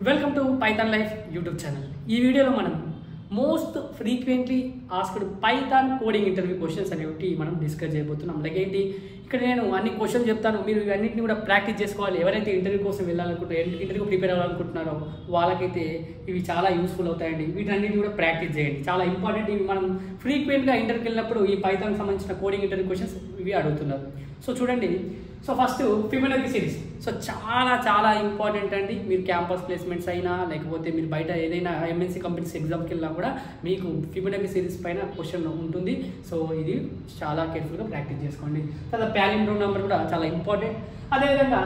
Welcome to Python life YouTube channel. ఈ వీడియోలో మనం most frequently asked Python coding interview questions అనేవి మనం డిస్కస్ చేయబోతున్నాం. లైక్ ఏంటి, ఇక్కడ నేను అన్ని క్వశ్చన్స్ చెప్తాను, మీరు ఇవన్నింటిని కూడా ప్రాక్టీస్ చేసుకోవాలి. ఎవరైతే ఇంటర్వ్యూ కోసం వెళ్ళాలనుకుంటారో, ఇంటర్వ్యూ ప్రిపేర్ అవ్వాలనుకుంటున్నారో వాళ్ళకైతే ఇవి చాలా యూస్ఫుల్ అవుతాయండి. వీటన్నిటిని కూడా ప్రాక్టీస్ చేయండి, చాలా ఇంపార్టెంట్. ఇవి మనం ఫ్రీక్వెంట్గా ఇంటర్వ్యూకి వెళ్ళినప్పుడు ఈ పైథాన్ సంబంధించిన కోడింగ్ ఇంటర్వ్యూ క్వశ్చన్స్ ఇవి అడుగుతున్నారు. సో చూడండి, so first Fibonacci series. So చాలా ఇంపార్టెంట్ అండి. మీరు క్యాంపస్ ప్లేస్మెంట్స్ అయినా లేకపోతే మీరు బయట ఏదైనా ఎంఎన్సీ కంపెనీస్ ఎగ్జామ్కి వెళ్ళినా కూడా మీకు ఫిబొనాచి సిరీస్ పైన క్వశ్చన్ ఉంటుంది. సో ఇది చాలా కేర్ఫుల్గా ప్రాక్టీస్ చేసుకోండి. తర్వాత పాలిండ్రోమ్ నెంబర్ కూడా చాలా ఇంపార్టెంట్. అదేవిధంగా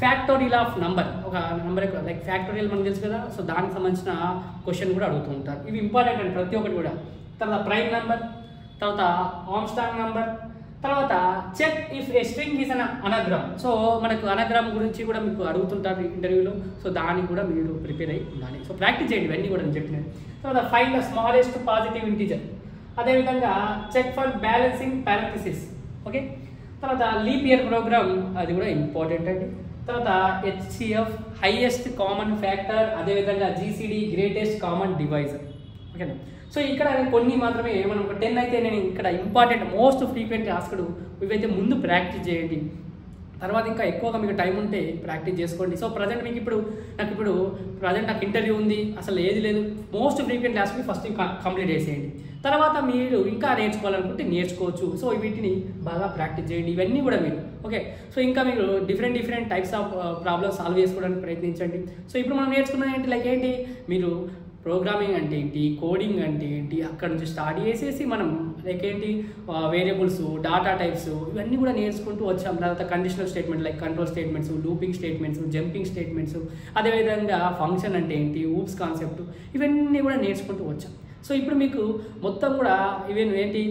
ఫ్యాక్టోరియల్ ఆఫ్ నంబర్, ఒక నెంబర్ లైక్ ఫ్యాక్టోరియల్ మనకు తెలుసు కదా, సో దానికి సంబంధించిన క్వశ్చన్ కూడా అడుగుతూ ఉంటారు. ఇవి ఇంపార్టెంట్ అండి ప్రతి ఒక్కటి కూడా. తర్వాత ప్రైమ్ నెంబర్, తర్వాత ఆర్మ్స్ట్రాంగ్ నెంబర్, తర్వాత check if a string is an anagram. So మనకు అనగ్రామ్ గురించి కూడా మీకు అడుగుతుంటారు ఇంటర్వ్యూలో. సో దానికి కూడా మీరు ప్రిపేర్ అయి ఉండాలి. సో ప్రాక్టీస్ చేయండి ఇవన్నీ కూడా నేను చెప్పినది. తర్వాత find the smallest positive integer. అదేవిధంగా చెక్ ఫర్ బ్యాలెన్సింగ్ పారాథసిస్. ఓకే, తర్వాత లీప్ ఇయర్ ప్రోగ్రామ్, అది కూడా ఇంపార్టెంట్ అండి. తర్వాత హెచ్సిఎఫ్ హైయెస్ట్ కామన్ ఫ్యాక్టర్, అదేవిధంగా జీసీడీ గ్రేటెస్ట్ కామన్ డివైజర్. ఓకేనా, సో ఇక్కడ కొన్ని మాత్రమే, మనం ఒక 10 అయితే నేను ఇక్కడ ఇంపార్టెంట్ మోస్ట్ ఫ్రీక్వెంట్ ఆస్క్డ్ ఇవైతే ముందు ప్రాక్టీస్ చేయండి. తర్వాత ఇంకా ఎక్కువగా మీకు టైం ఉంటే ప్రాక్టీస్ చేసుకోండి. సో ప్రజెంట్ మీకు నాకు ఇంటర్వ్యూ ఉంది, అసలు ఏది లేదు, most frequent asked first complete చేసేయండి. తర్వాత మీరు ఇంకా నేర్చుకోవాలనుకుంటే నేర్చుకోవచ్చు. సో వీటిని బాగా ప్రాక్టీస్ చేయండి ఇవన్నీ కూడా మీరు. ఓకే, సో ఇంకా మీరు different types of problems solve చేసుకోవడానికి ప్రయత్నించండి. సో ఇప్పుడు మనం నేర్చుకున్నది ఏంటి, లైక్ ఏంటి, మీరు ప్రోగ్రామింగ్ అంటే ఏంటి, కోడింగ్ అంటే ఏంటి, అక్కడ నుంచి స్టార్ట్ చేసేసి మనం లైక్ ఏంటి వేరియబుల్స్, డాటా టైప్స్ ఇవన్నీ కూడా నేర్చుకుంటూ వచ్చాం. తర్వాత conditional statement like control statements, looping statements, jumping statements, అదేవిధంగా ఫంక్షన్ అంటే ఏంటి, ఊప్స్ కాన్సెప్ట్, ఇవన్నీ కూడా నేర్చుకుంటూ వచ్చాం. సో ఇప్పుడు మీకు మొత్తం కూడా ఇవన్నీ ఏంటి,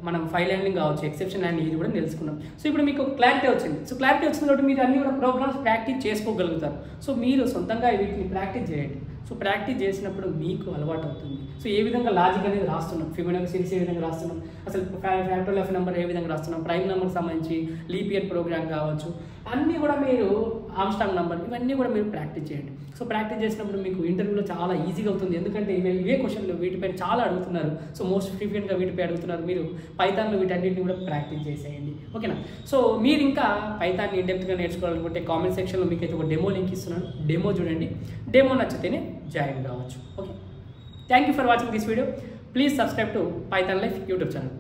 మనం ఫైల్ హ్యాండ్లింగ్ కావచ్చు, ఎక్సెప్షన్ హ్యాండ్లింగ్, ఇది కూడా తెలుసుకున్నాం. సో ఇప్పుడు మీకు క్లారిటీ వచ్చింది. సో క్లారిటీ వచ్చిన కాబట్టి మీరు అన్ని కూడా ప్రోగ్రామ్స్ ప్రాక్టీస్ చేసుకోగలుగుతారు. సో మీరు సొంతంగా వీటిని ప్రాక్టీస్ చేయండి. సో ప్రాక్టీస్ చేసినప్పుడు మీకు అలవాటు అవుతుంది. సో ఏ విధంగా లాజిక్ అనేది రాస్తున్నాం, ఫిబొనాచి సిరీస్ ఏ విధంగా రాస్తున్నాం, అసలు ఫ్యాక్టోరియల్ ఆఫ్ నెంబర్ ఏ విధంగా రాస్తున్నాం, ప్రైమ్ నెంబర్కి సంబంధించి లీప్ ఇయర్ ప్రోగ్రామ్ కావచ్చు, అన్నీ కూడా మీరు ఆర్మ్స్ట్రాంగ్ నెంబర్ ఇవన్నీ కూడా మీరు ప్రాక్టీస్ చేయండి. సో ప్రాక్టీస్ చేసినప్పుడు మీకు ఇంటర్వ్యూలో చాలా ఈజీగా అవుతుంది. ఎందుకంటే ఇవే క్వశ్చన్లు వీటిపైన చాలా అడుగుతున్నారు. సో మోస్ట్ ఫ్రీక్వెంట్గా వీటిపై అడుగుతున్నారు. మీరు పైథాన్లో వీటన్నిటిని కూడా ప్రాక్టీస్ చేసేయండి. ఓకేనా, సో మీరు ఇంకా పైథాన్ని ఇన్డెప్త్గా నేర్చుకోవాలనుకుంటే కామెంట్ సెక్షన్లో మీకు అయితే ఒక డెమో లింక్ ఇస్తున్నాను. డెమో చూడండి, డెమో నచ్చితేనే జాయిన్ కావచ్చు. Okay, thank you for watching this video. Please subscribe to Python life YouTube channel.